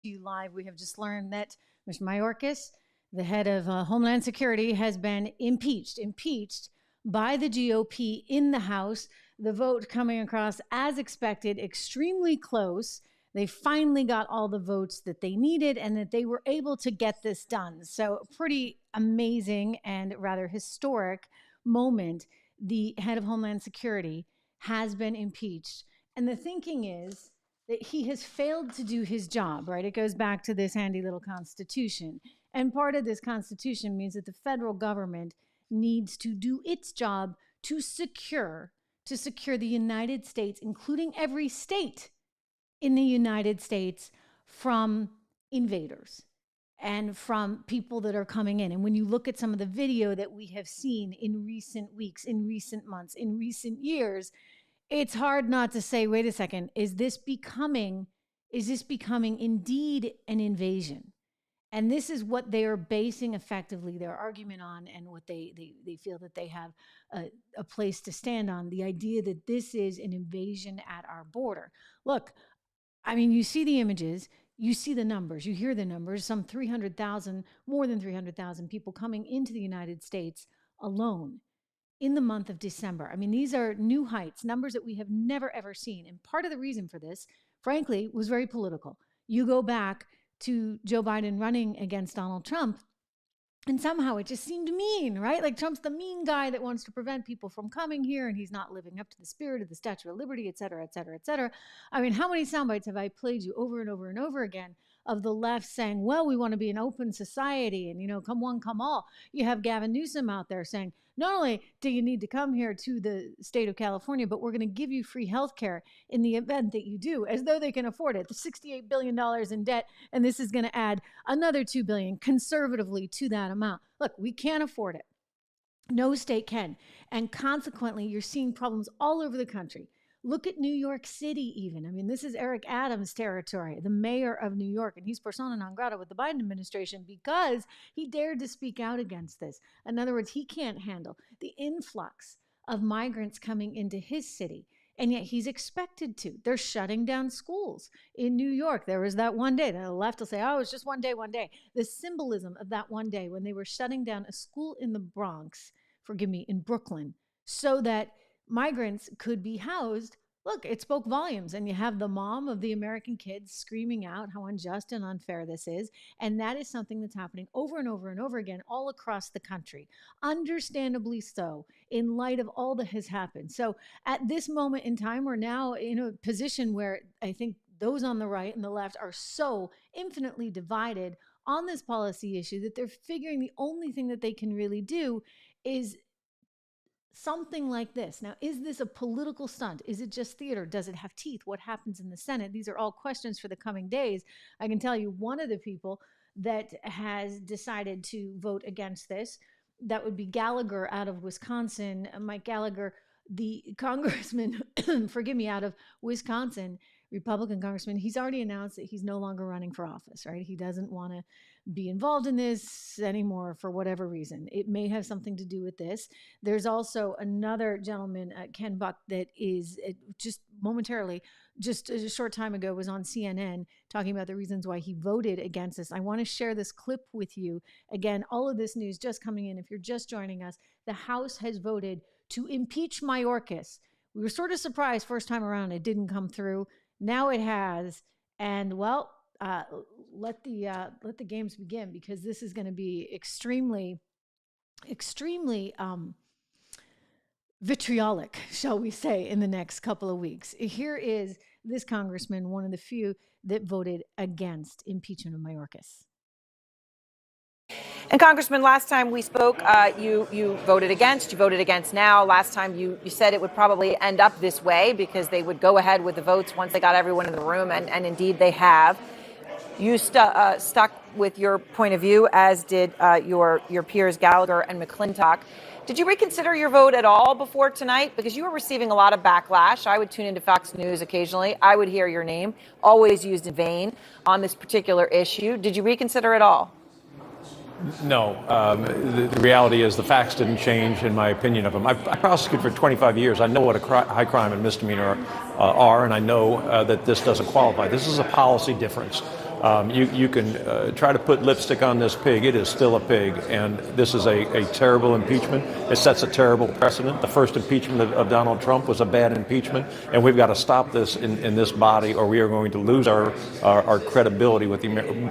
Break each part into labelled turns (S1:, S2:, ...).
S1: You live. We have just learned that Mr. Mayorkas, the head of Homeland Security, has been impeached by the GOP in the House. The vote coming across as expected, extremely close. They finally got all the votes that they needed and that they were able to get this done. So pretty amazing and rather historic moment. The head of Homeland Security has been impeached. And the thinking is that he has failed to do his job, right? It goes back to this handy little Constitution. And part of this Constitution means that the federal government needs to do its job to secure the United States, including every state in the United States, from invaders and from people that are coming in. And when you look at some of the video that we have seen in recent weeks, in recent months, in recent years, it's hard not to say, wait a second, is this becoming indeed an invasion? And this is what they are basing effectively their argument on, and what they feel that they have a place to stand on, the idea that this is an invasion at our border. Look, I mean, you see the images, you see the numbers, you hear the numbers, some 300,000, more than 300,000 people coming into the United States alone in the month of December. I mean, these are new heights, numbers that we have never, ever seen. And part of the reason for this, frankly, was very political. You go back to Joe Biden running against Donald Trump, and somehow it just seemed mean, right? Like Trump's the mean guy that wants to prevent people from coming here, and he's not living up to the spirit of the Statue of Liberty, et cetera, et cetera, et cetera. I mean, how many sound bites have I played you over and over and over again of the left saying, well, we want to be an open society and, you know, come one, come all. You have Gavin Newsom out there saying, not only do you need to come here to the state of California, but we're going to give you free health care in the event that you do, as though they can afford it. The $68 billion in debt, and this is going to add another $2 billion conservatively to that amount. Look, we can't afford it. No state can. And consequently, you're seeing problems all over the country. Look at New York City even. I mean, this is Eric Adams' territory, the mayor of New York, and he's persona non grata with the Biden administration because he dared to speak out against this. In other words, he can't handle the influx of migrants coming into his city, and yet he's expected to. They're shutting down schools in New York. There was that one day that the left will say, oh, it's just one day. The symbolism of that one day when they were shutting down a school in the Bronx, in Brooklyn, so that migrants could be housed. Look, it spoke volumes. And you have the mom of the American kids screaming out how unjust and unfair this is. And that is something that's happening over and over and over again all across the country. Understandably so, in light of all that has happened. So at this moment in time, we're now in a position where I think those on the right and the left are so infinitely divided on this policy issue that they're figuring the only thing that they can really do is something like this. Now, is this a political stunt? Is it just theater? Does it have teeth? What happens in the Senate? These are all questions for the coming days. I can tell you one of the people that has decided to vote against this, that would be Gallagher out of Wisconsin. Mike Gallagher, the congressman, out of Wisconsin, Republican congressman, he's already announced that he's no longer running for office, right? He doesn't want to be involved in this anymore for whatever reason. It may have something to do with this. There's also another gentleman, Ken Buck, that is just momentarily, just a short time ago, was on CNN talking about the reasons why he voted against this. I want to share this clip with you. Again, all of this news just coming in. If you're just joining us, the House has voted to impeach Mayorkas. We were sort of surprised first time around it didn't come through. Now it has, and well, let the games begin, because this is going to be extremely vitriolic, shall we say, in the next couple of weeks. Here is this congressman, one of the few that voted against impeachment of Mayorkas.
S2: And Congressman, last time we spoke, you voted against. You voted against now. Last time you said it would probably end up this way because they would go ahead with the votes once they got everyone in the room, and indeed they have. You stuck with your point of view, as did your peers Gallagher and McClintock. Did you reconsider your vote at all before tonight? Because you were receiving a lot of backlash. I would tune into Fox News occasionally. I would hear your name, always used in vain on this particular issue. Did you reconsider at all?
S3: No. The reality is the facts didn't change, in my opinion of them. I prosecuted for 25 years. I know what a high crime and misdemeanor are, and I know that this doesn't qualify. This is a policy difference. You can try to put lipstick on this pig. It is still a pig, and this is a terrible impeachment. It sets a terrible precedent. The first impeachment of Donald Trump was a bad impeachment, and we've got to stop this in this body, or we are going to lose our credibility with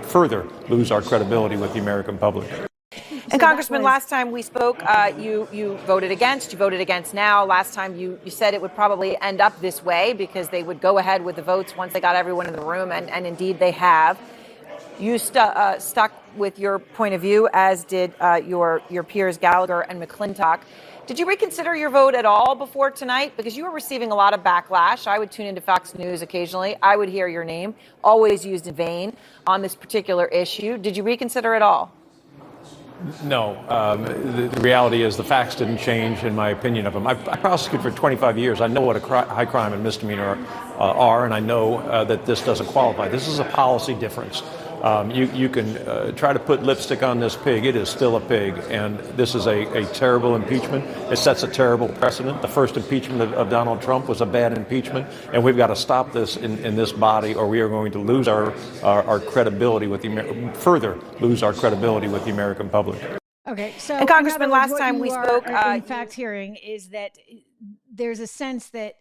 S3: further lose our credibility with the American public.
S2: And Congressman, last time we spoke, you voted against. You voted against now. Last time you said it would probably end up this way because they would go ahead with the votes once they got everyone in the room, and indeed they have. You stuck with your point of view, as did your peers Gallagher and McClintock. Did you reconsider your vote at all before tonight? Because you were receiving a lot of backlash. I would tune into Fox News occasionally. I would hear your name, always used in vain on this particular issue. Did you reconsider at all?
S3: No. The reality is the facts didn't change in my opinion of them. I prosecuted for 25 years. I know what a high crime and misdemeanor are, and I know that this doesn't qualify. This is a policy difference. You can try to put lipstick on this pig. It is still a pig, and this is a terrible impeachment. It sets a terrible precedent. The first impeachment of Donald Trump was a bad impeachment, and we've got to stop this in this body, or we are going to lose our credibility with further lose our credibility with the American public.
S1: Okay, so
S2: and Congressman, last time we spoke,
S1: in fact, hearing is that there's a sense that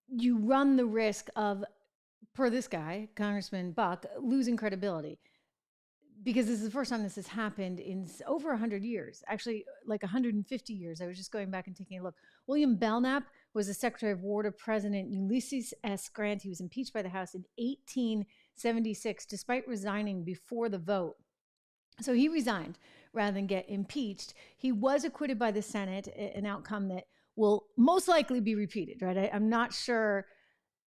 S1: you run the risk of, per this guy, Congressman Buck, losing credibility, because this is the first time this has happened in over 100 years, actually like 150 years. I was just going back and taking a look. William Belknap was the Secretary of War to President Ulysses S. Grant. He was impeached by the House in 1876, despite resigning before the vote. So he resigned rather than get impeached. He was acquitted by the Senate, an outcome that will most likely be repeated, right? I'm not sure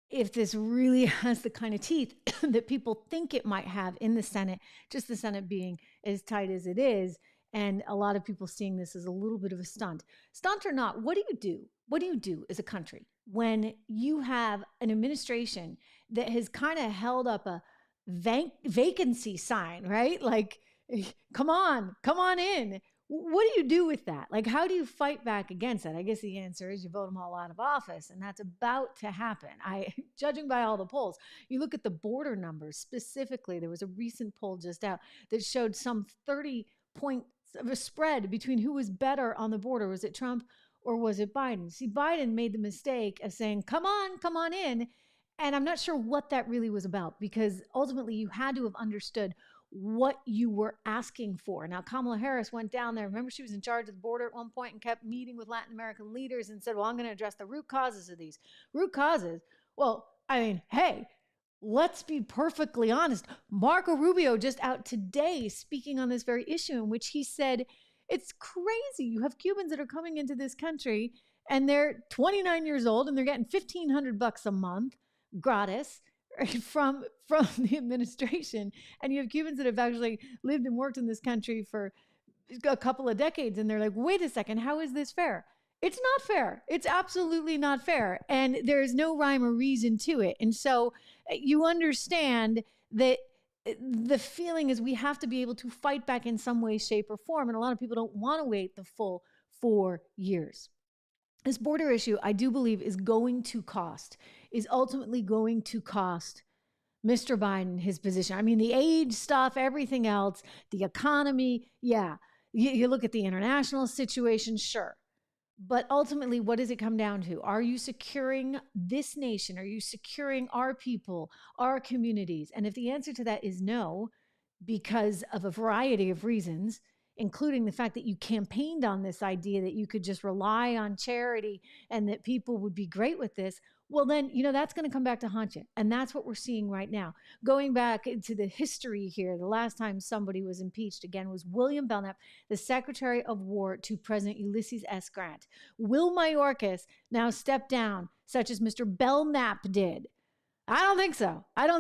S1: if this really has the kind of teeth that people think it might have in the Senate, just the Senate being as tight as it is, and a lot of people seeing this as a little bit of a stunt. Stunt or not, what do you do? What do you do as a country when you have an administration that has kind of held up a vacancy sign, right? Like, come on in. What do you do with that? Like, how do you fight back against that? I guess the answer is you vote them all out of office, and that's about to happen. Judging by all the polls, you look at the border numbers specifically. There was a recent poll just out that showed some 30 points of a spread between who was better on the border. Was it Trump or was it Biden? See, Biden made the mistake of saying, come on in. And I'm not sure what that really was about, because ultimately you had to have understood what you were asking for. Now, Kamala Harris went down there. Remember, she was in charge of the border at one point and kept meeting with Latin American leaders and said, well, I'm going to address the root causes of these. Root causes? Well, I mean, hey, let's be perfectly honest. Marco Rubio just out today speaking on this very issue, in which he said, it's crazy. You have Cubans that are coming into this country and they're 29 years old and they're getting $1,500 a month gratis from the administration, and you have Cubans that have actually lived and worked in this country for a couple of decades, and they're like, wait a second, how is this fair? It's not fair. It's absolutely not fair, and there is no rhyme or reason to it. And so you understand that the feeling is we have to be able to fight back in some way, shape, or form, and a lot of people don't want to wait the full 4 years. This border issue, I do believe, is ultimately going to cost Mr. Biden his position. I mean, the age stuff, everything else, the economy, yeah. You look at the international situation, sure. But ultimately, what does it come down to? Are you securing this nation? Are you securing our people, our communities? And if the answer to that is no, because of a variety of reasons, including the fact that you campaigned on this idea that you could just rely on charity and that people would be great with this, well, then, that's going to come back to haunt you. And that's what we're seeing right now. Going back into the history here, the last time somebody was impeached, again, was William Belknap, the Secretary of War to President Ulysses S. Grant. Will Mayorkas now step down, such as Mr. Belknap did? I don't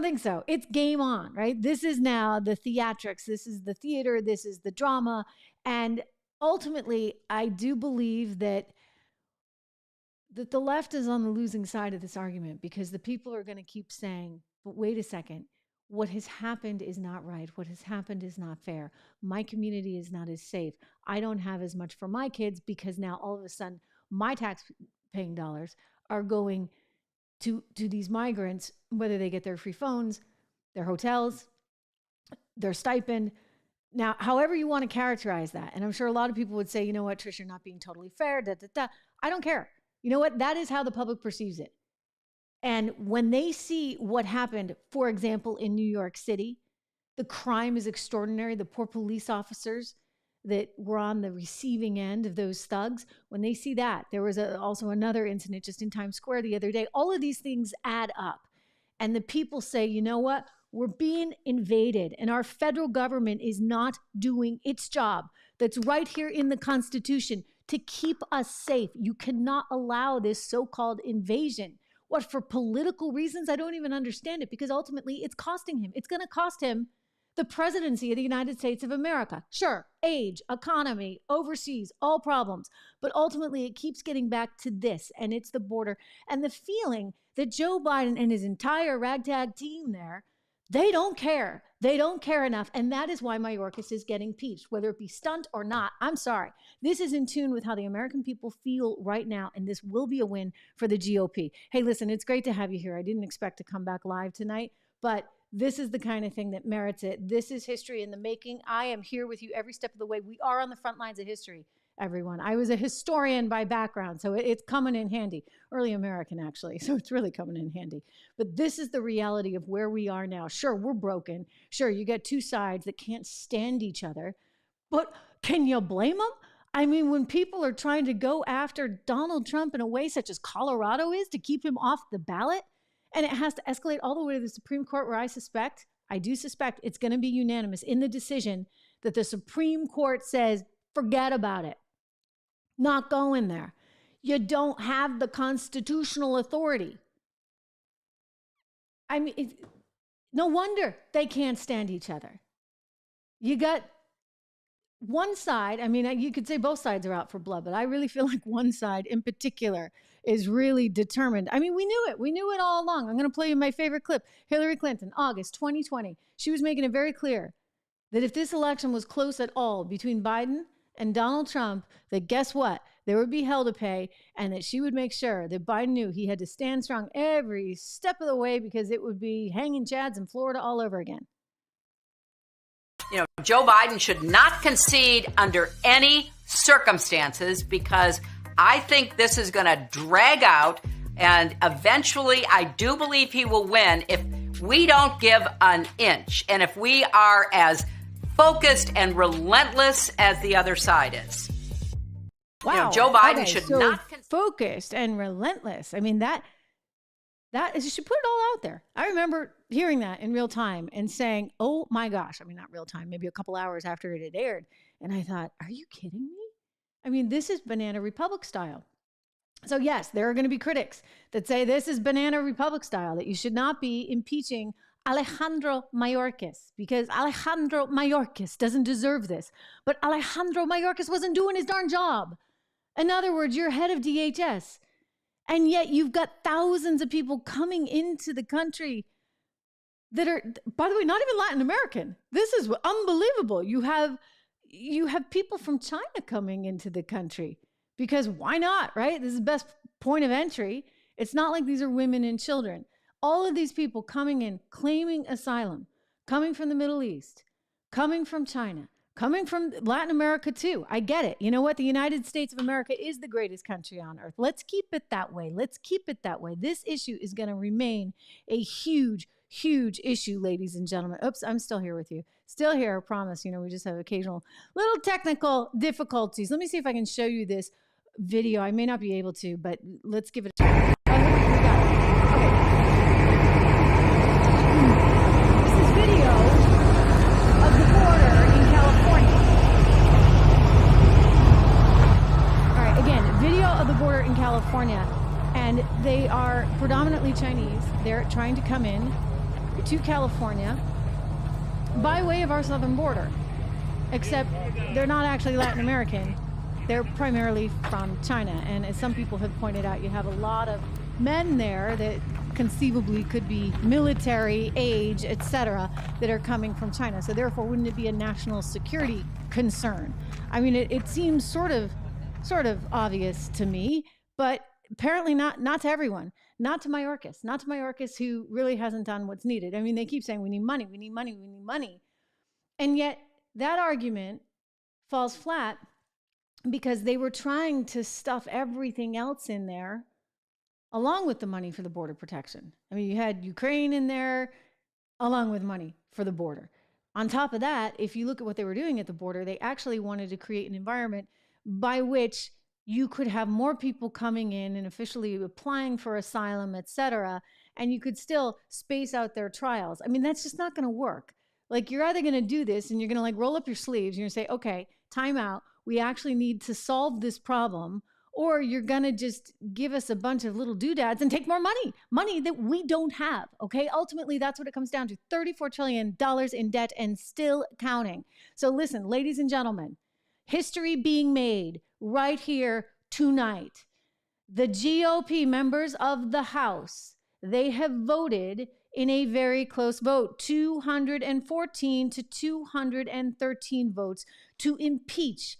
S1: think so. It's game on, right? This is now the theatrics. This is the theater. This is the drama. And ultimately, I do believe that the left is on the losing side of this argument, because the people are going to keep saying, but wait a second, what has happened is not right. What has happened is not fair. My community is not as safe. I don't have as much for my kids, because now all of a sudden my tax-paying dollars are going to these migrants, whether they get their free phones, their hotels, their stipend. Now, however you want to characterize that, and I'm sure a lot of people would say, you know what, Trish, you're not being totally fair, da, da, da. I don't care. You know what? That is how the public perceives it. And when they see what happened, for example, in New York City, the crime is extraordinary. The poor police officers that were on the receiving end of those thugs, when they see that, there was also another incident just in Times Square the other day. All of these things add up. And the people say, you know what? We're being invaded and our federal government is not doing its job that's right here in the Constitution to keep us safe. You cannot allow this so-called invasion. What, for political reasons? I don't even understand it, because ultimately it's costing him. It's going to cost him the presidency of the United States of America. Sure, age, economy, overseas, all problems. But ultimately it keeps getting back to this, and it's the border. And the feeling that Joe Biden and his entire ragtag team there, they don't care. They don't care enough. And that is why Mayorkas is getting impeached, whether it be stunt or not. I'm sorry. This is in tune with how the American people feel right now. And this will be a win for the GOP. Hey, listen, it's great to have you here. I didn't expect to come back live tonight, but this is the kind of thing that merits it. This is history in the making. I am here with you every step of the way. We are on the front lines of history, everyone. I was a historian by background, so it's coming in handy. Early American, actually, so it's really coming in handy. But this is the reality of where we are now. Sure, we're broken. Sure, you got two sides that can't stand each other. But can you blame them? I mean, when people are trying to go after Donald Trump in a way such as Colorado is to keep him off the ballot, and it has to escalate all the way to the Supreme Court, where I do suspect it's going to be unanimous in the decision that the Supreme Court says, forget about it. Not going there. You don't have the constitutional authority. I mean, no wonder they can't stand each other. You got one side, I mean, you could say both sides are out for blood, but I really feel like one side in particular is really determined. I mean, we knew it. We knew it all along. I'm going to play you my favorite clip. Hillary Clinton, August 2020. She was making it very clear that if this election was close at all between Biden and Donald Trump, that guess what? There would be hell to pay, and that she would make sure that Biden knew he had to stand strong every step of the way, because it would be hanging chads in Florida all over again.
S4: You know, Joe Biden should not concede under any circumstances, because I think this is going to drag out, and eventually I do believe he will win if we don't give an inch, and if we are as focused and relentless as the other side is.
S1: Wow.
S4: You know, Joe Biden should not
S1: focused and relentless. I mean, that is, you should put it all out there. I remember hearing that in real time and saying, oh my gosh, I mean, not real time, maybe a couple hours after it had aired. And I thought, are you kidding me? I mean, this is Banana Republic style. So yes, there are going to be critics that say this is Banana Republic style, that you should not be impeaching Alejandro Mayorkas, because Alejandro Mayorkas doesn't deserve this. But Alejandro Mayorkas wasn't doing his darn job. In other words, you're head of DHS. And yet you've got thousands of people coming into the country that are, by the way, not even Latin American. This is unbelievable. You have people from China coming into the country, because why not, right? This is the best point of entry. It's not like these are women and children. All of these people coming in, claiming asylum, coming from the Middle East, coming from China, coming from Latin America too. I get it. You know what? The United States of America is the greatest country on earth. Let's keep it that way. Let's keep it that way. This issue is going to remain a huge, huge issue, ladies and gentlemen. Oops, I'm still here with you. Still here, I promise. You know, we just have occasional little technical difficulties. Let me see if I can show you this video. I may not be able to, but let's give it a try. Oh, here we go. This is video of the border in California. All right, again, video of the border in California, and they are predominantly Chinese. They're trying to come in to California by way of our southern border, except they're not actually Latin American. They're primarily from China. And as some people have pointed out, you have a lot of men there that conceivably could be military age, etc., that are coming from China. So therefore, wouldn't it be a national security concern? I mean, it seems sort of obvious to me, but apparently not to everyone. Not to Mayorkas, who really hasn't done what's needed. I mean, they keep saying we need money, we need money, we need money. And yet that argument falls flat because they were trying to stuff everything else in there along with the money for the border protection. I mean, you had Ukraine in there along with money for the border. On top of that, if you look at what they were doing at the border, they actually wanted to create an environment by which you could have more people coming in and officially applying for asylum, et cetera, and you could still space out their trials. I mean, that's just not going to work. Like, you're either going to do this and you're going to like roll up your sleeves and you're going to say, okay, time out. We actually need to solve this problem, or you're going to just give us a bunch of little doodads and take more money that we don't have. Okay. Ultimately, that's what it comes down to. $34 trillion in debt and still counting. So listen, ladies and gentlemen, history being made right here tonight. The GOP members of the House, they have voted in a very close vote, 214 to 213 votes to impeach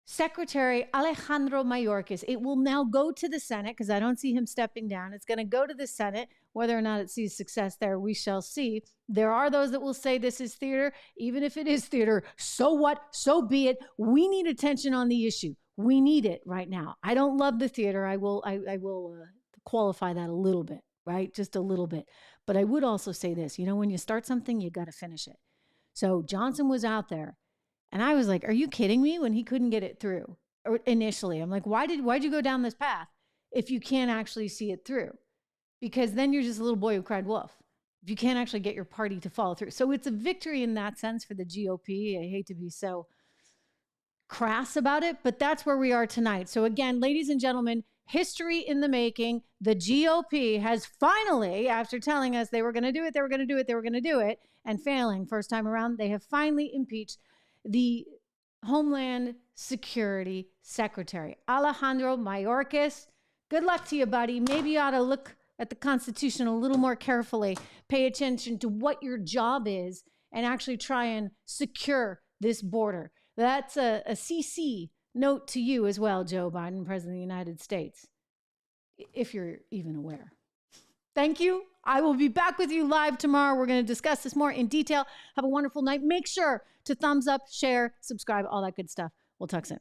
S1: Secretary Alejandro Mayorkas. It will now go to the Senate because I don't see him stepping down. It's going to go to the Senate. Whether or not it sees success there, we shall see. There are those that will say this is theater. Even if it is theater, so what? So be it. We need attention on the issue. We need it right now. I don't love the theater. I will qualify that a little bit, right? Just a little bit. But I would also say this, when you start something, you got to finish it. So Johnson was out there. And I was like, are you kidding me? When he couldn't get it through or initially, I'm like, why'd you go down this path if you can't actually see it through? Because then you're just a little boy who cried wolf. If you can't actually get your party to follow through. So it's a victory in that sense for the GOP. I hate to be so crass about it, but that's where we are tonight. So again, ladies and gentlemen, history in the making. The GOP has finally, after telling us they were going to do it, and failing first time around, they have finally impeached the Homeland Security Secretary, Alejandro Mayorkas. Good luck to you, buddy. Maybe you ought to look at the Constitution a little more carefully, pay attention to what your job is, and actually try and secure this border. That's a CC note to you as well, Joe Biden, President of the United States, if you're even aware. Thank you. I will be back with you live tomorrow. We're going to discuss this more in detail. Have a wonderful night. Make sure to thumbs up, share, subscribe, all that good stuff. We'll talk soon.